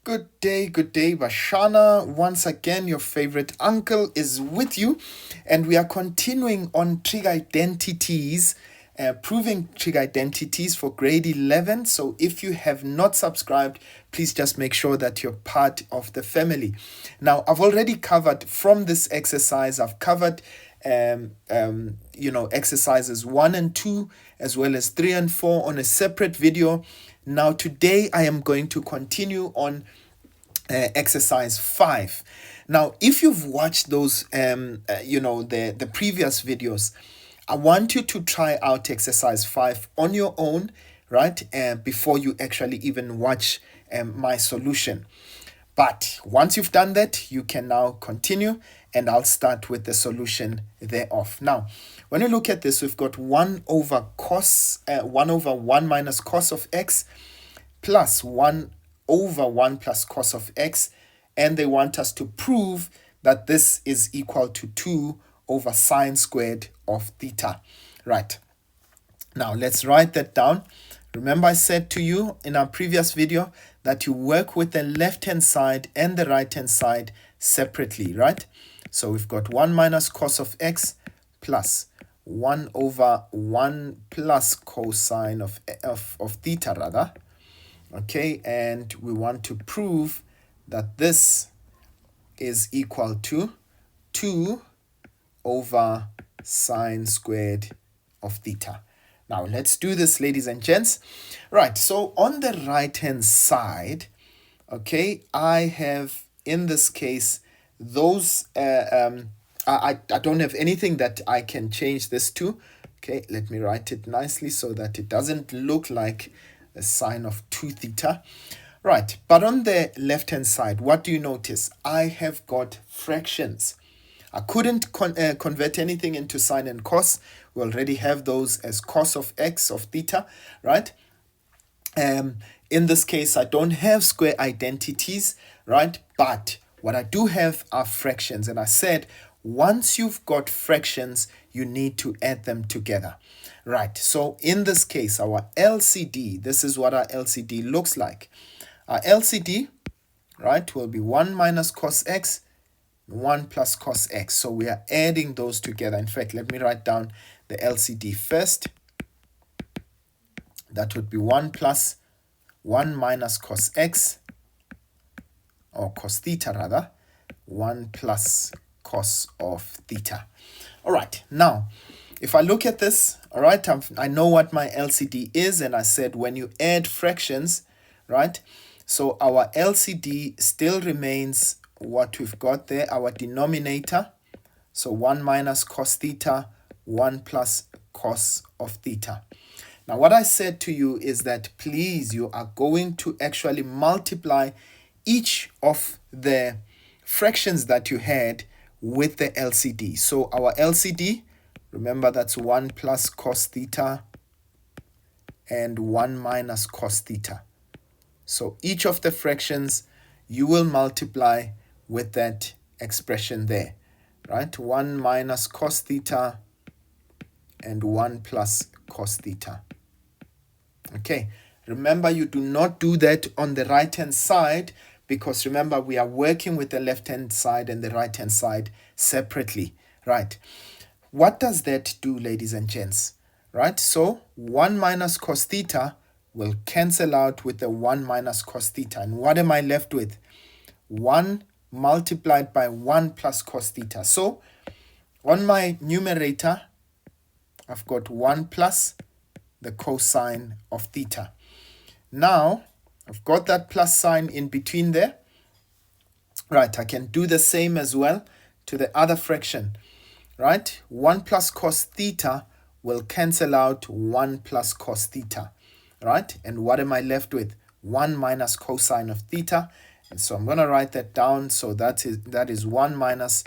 Good day, Bashana. Once again, your favorite uncle is with you, and we are continuing on trig identities, proving trig identities for grade 11. So, if you have not subscribed, please just make sure that you're part of the family. Now, I've already covered from this exercise, I've covered exercises 1 and 2 as well as 3 and 4 on a separate video. Now today I am going to continue on exercise 5. Now if you've watched those the previous videos, I want you to try out exercise 5 on your own, right? Before you actually even watch my solution. But once you've done that, you can now continue, and I'll start with the solution thereof. Now, when you look at this, we've got 1 over 1 minus cos of x plus 1 over 1 plus cos of x, and they want us to prove that this is equal to 2 over sine squared of theta. Right. Now, let's write that down. Remember I said to you in our previous video that you work with the left-hand side and the right-hand side separately, right? So we've got 1 minus cos of x plus 1 over 1 plus cosine of theta, rather. Okay, and we want to prove that this is equal to 2 over sine squared of theta. Now, let's do this, ladies and gents. Right, so on the right-hand side, okay, I have, in this case, those, I don't have anything that I can change this to. Okay, let me write it nicely so that it doesn't look like a sine of 2 theta. Right, but on the left-hand side, what do you notice? I have got fractions. I couldn't convert anything into sine and cos. We already have those as cos of x of theta, right? In this case, I don't have square identities, right? But what I do have are fractions. And I said, once you've got fractions, you need to add them together, right? So in this case, our LCD, this is what our LCD looks like. Our LCD, right, will be 1 minus cos x, 1 plus cos x. So we are adding those together. In fact, let me write down the LCD first. That would be 1 plus 1 minus cos x, or cos theta rather, 1 plus cos of theta. All right, now, if I look at this, all right, I know what my LCD is, and I said when you add fractions, right, so our LCD still remains what we've got there, our denominator. So 1 minus cos theta, 1 plus cos of theta. Now, what I said to you is that please, you are going to actually multiply each of the fractions that you had with the LCD. So our LCD, remember that's 1 plus cos theta and 1 minus cos theta. So each of the fractions you will multiply with that expression there, right? 1 minus cos theta and 1 plus cos theta. Okay, remember you do not do that on the right-hand side, because remember we are working with the left-hand side and the right-hand side separately, right? What does that do, ladies and gents? Right, so 1 minus cos theta will cancel out with the 1 minus cos theta. And what am I left with? 1 multiplied by 1 plus cos theta. So on my numerator, I've got 1 plus the cosine of theta. Now, I've got that plus sign in between there. Right, I can do the same as well to the other fraction. Right, 1 plus cos theta will cancel out 1 plus cos theta. Right, and what am I left with? 1 minus cosine of theta. And so I'm going to write that down. So that is 1 minus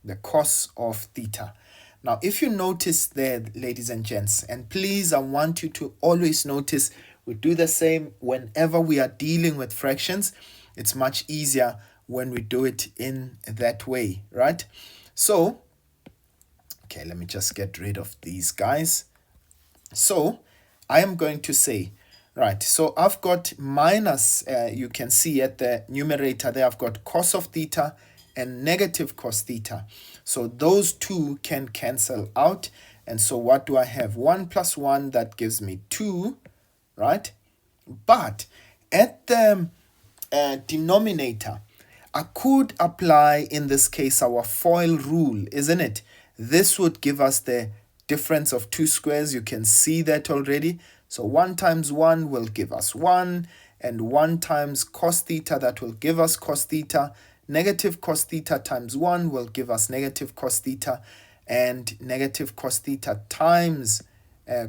the cos of theta. Now, if you notice there, ladies and gents, and please, I want you to always notice, we do the same whenever we are dealing with fractions. It's much easier when we do it in that way, right? So, okay, let me just get rid of these guys. So, I am going to say, Right, so I've got minus, you can see at the numerator there, I've got cos of theta and negative cos theta. So those two can cancel out. And so what do I have? 1 plus 1, that gives me 2, right? But at the denominator, I could apply, in this case, our FOIL rule, isn't it? This would give us the difference of two squares. You can see that already. So 1 times 1 will give us 1, and 1 times cos theta, that will give us cos theta. Negative cos theta times 1 will give us negative cos theta, and negative cos theta times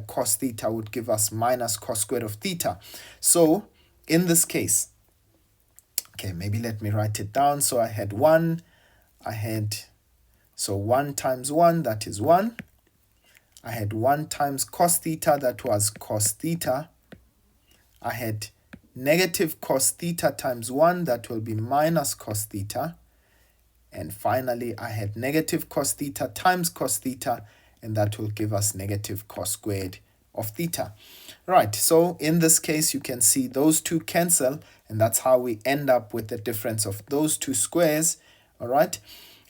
cos theta would give us minus cos squared of theta. So in this case, okay, maybe let me write it down. So I had 1, so 1 times 1, that is 1. I had 1 times cos theta, that was cos theta. I had negative cos theta times 1, that will be minus cos theta. And finally, I had negative cos theta times cos theta, and that will give us negative cos squared of theta. Right, so in this case, you can see those two cancel, and that's how we end up with the difference of those two squares, all right?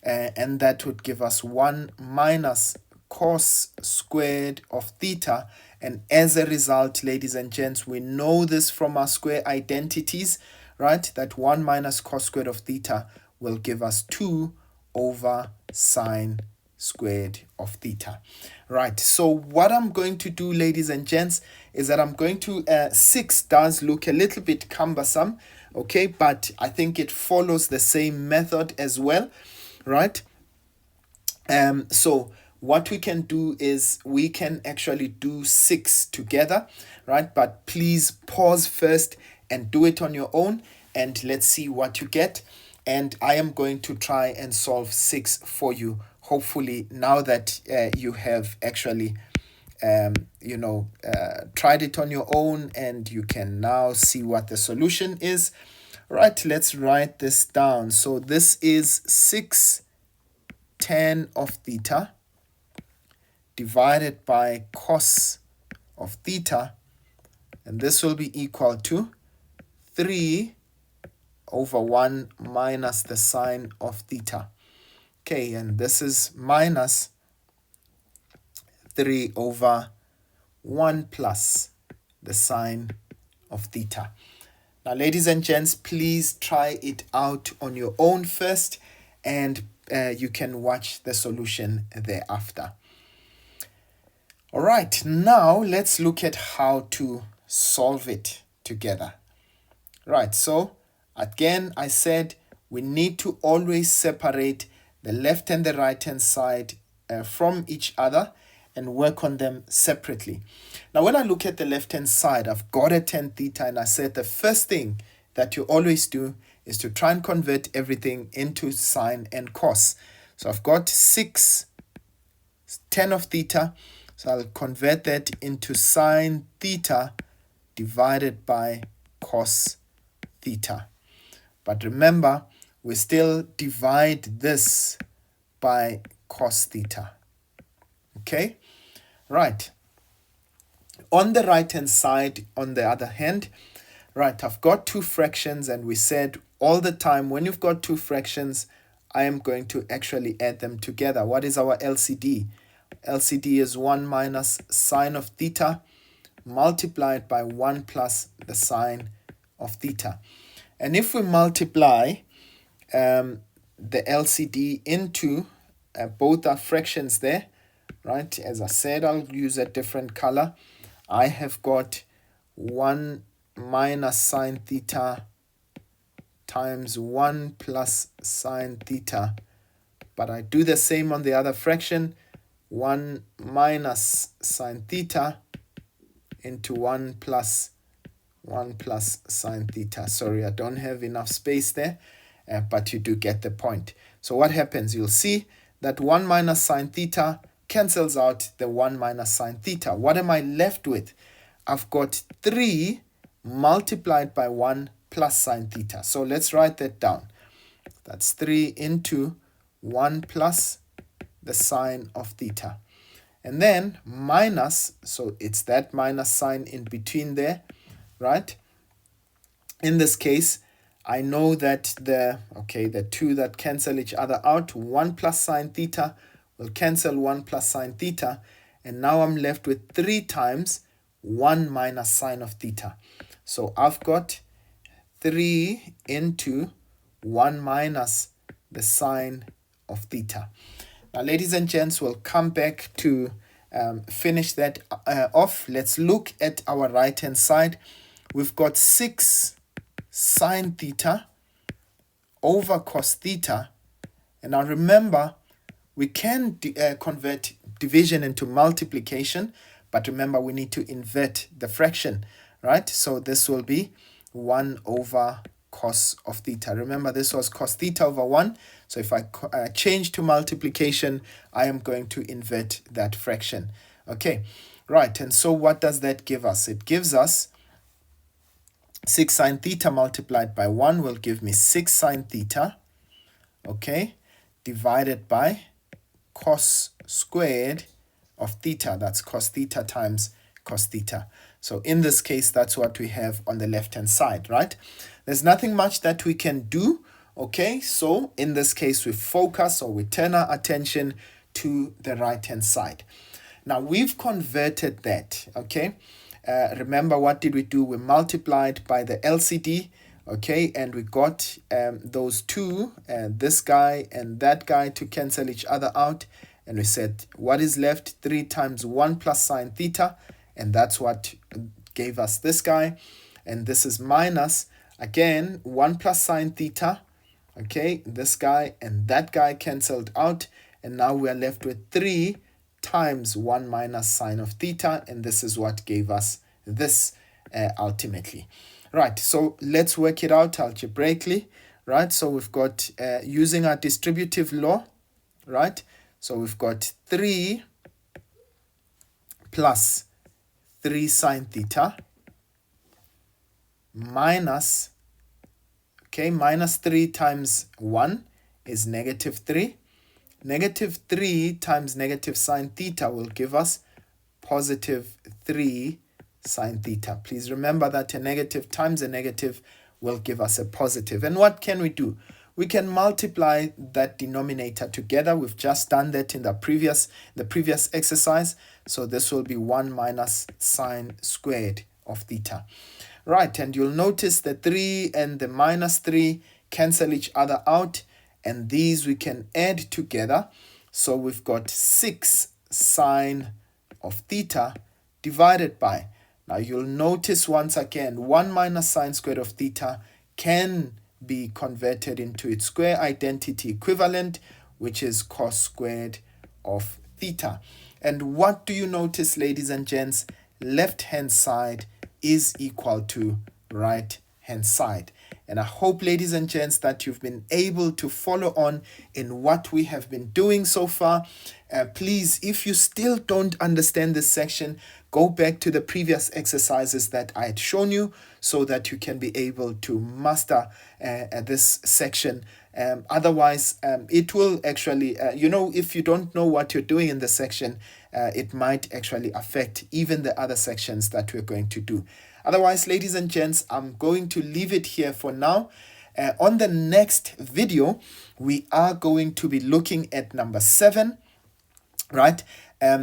And that would give us 1 minus cos squared of theta. And as a result, ladies and gents, we know this from our square identities, right? That 1 minus cos squared of theta will give us 2 over sine squared of theta. Right, so what I'm going to do, ladies and gents, is that I'm going to, 6 does look a little bit cumbersome, okay, but I think it follows the same method as well, right? So what we can do is we can actually do 6 together, right? But please pause first and do it on your own, and let's see what you get. And I am going to try and solve 6 for you, hopefully, now that you have actually tried it on your own, and you can now see what the solution is. Right, let's write this down. So this is 6 tan of theta divided by cos of theta, and this will be equal to 3 over 1 minus the sine of theta. Okay, and this is minus 3 over 1 plus the sine of theta. Now, ladies and gents, please try it out on your own first, and you can watch the solution thereafter. All right, now let's look at how to solve it together. Right, so again, I said we need to always separate the left and the right hand side from each other and work on them separately. Now, when I look at the left hand side, I've got a tan theta, and I said the first thing that you always do is to try and convert everything into sine and cos. So I've got 6 tan of theta, so I'll convert that into sine theta divided by cos theta. But remember, we still divide this by cos theta. Okay? Right. On the right hand side, on the other hand, right, I've got 2 fractions, and we said all the time when you've got 2 fractions, I am going to actually add them together. What is our LCD? LCD is 1 minus sine of theta multiplied by 1 plus the sine of theta. And if we multiply the LCD into both our fractions there, right, as I said, I'll use a different color. I have got 1 minus sine theta times 1 plus sine theta. But I do the same on the other fraction. 1 minus sine theta into 1 plus sine theta. Sorry, I don't have enough space there, but you do get the point. So what happens? You'll see that 1 minus sine theta cancels out the 1 minus sine theta. What am I left with? I've got 3 multiplied by 1 plus sine theta. So let's write that down. That's 3 into 1 plus the sine of theta. And then minus, so it's that minus sign in between there, right? In this case, I know that the two that cancel each other out, 1 plus sine theta will cancel 1 plus sine theta, and now I'm left with 3 times 1 minus sine of theta. So I've got 3 into 1 minus the sine of theta. Now, ladies and gents, we'll come back to finish that off. Let's look at our right-hand side. We've got 6 sine theta over cos theta. And now remember, we can convert division into multiplication, but remember we need to invert the fraction, right? So this will be 1 over cos of theta. Remember, this was cos theta over 1. So if I change to multiplication, I am going to invert that fraction. Okay, right. And so what does that give us? It gives us 6 sine theta multiplied by 1 will give me 6 sine theta, okay, divided by cos squared of theta. That's cos theta times cos theta. So in this case, that's what we have on the left-hand side, right? There's nothing much that we can do, okay? So in this case, we focus or we turn our attention to the right-hand side. Now, we've converted that, okay? Remember, what did we do? We multiplied by the LCD, okay? And we got those two, this guy and that guy, to cancel each other out. And we said, what is left? 3 times 1 plus sine theta. And that's what gave us this guy. And this is minus, again, 1 plus sine theta. Okay, this guy and that guy cancelled out. And now we are left with 3 times 1 minus sine of theta. And this is what gave us this ultimately. Right, so let's work it out algebraically. Right, so we've got, using our distributive law, right? So we've got 3 plus 3 sine theta minus, okay, minus 3 times 1 is negative 3. Negative 3 times negative sine theta will give us positive 3 sine theta. Please remember that a negative times a negative will give us a positive. And what can we do? We can multiply that denominator together. We've just done that in the previous exercise. So this will be 1 minus sine squared of theta. Right, and you'll notice the 3 and the minus 3 cancel each other out. And these we can add together. So we've got 6 sine of theta divided by. Now you'll notice once again, 1 minus sine squared of theta can be converted into its square identity equivalent, which is cos squared of theta. And what do you notice, ladies and gents? Left-hand side is equal to right-hand side. And I hope, ladies and gents, that you've been able to follow on in what we have been doing so far. Please, if you still don't understand this section, go back to the previous exercises that I had shown you so that you can be able to master this section. Otherwise, it will actually, if you don't know what you're doing in the section, it might actually affect even the other sections that we're going to do. Otherwise, ladies and gents, I'm going to leave it here for now. On the next video, we are going to be looking at number 7, right?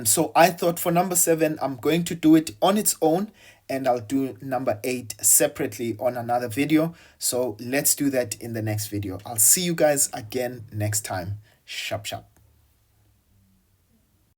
So I thought for number 7, I'm going to do it on its own, and I'll do number 8 separately on another video. So let's do that in the next video. I'll see you guys again next time. Sharp, sharp.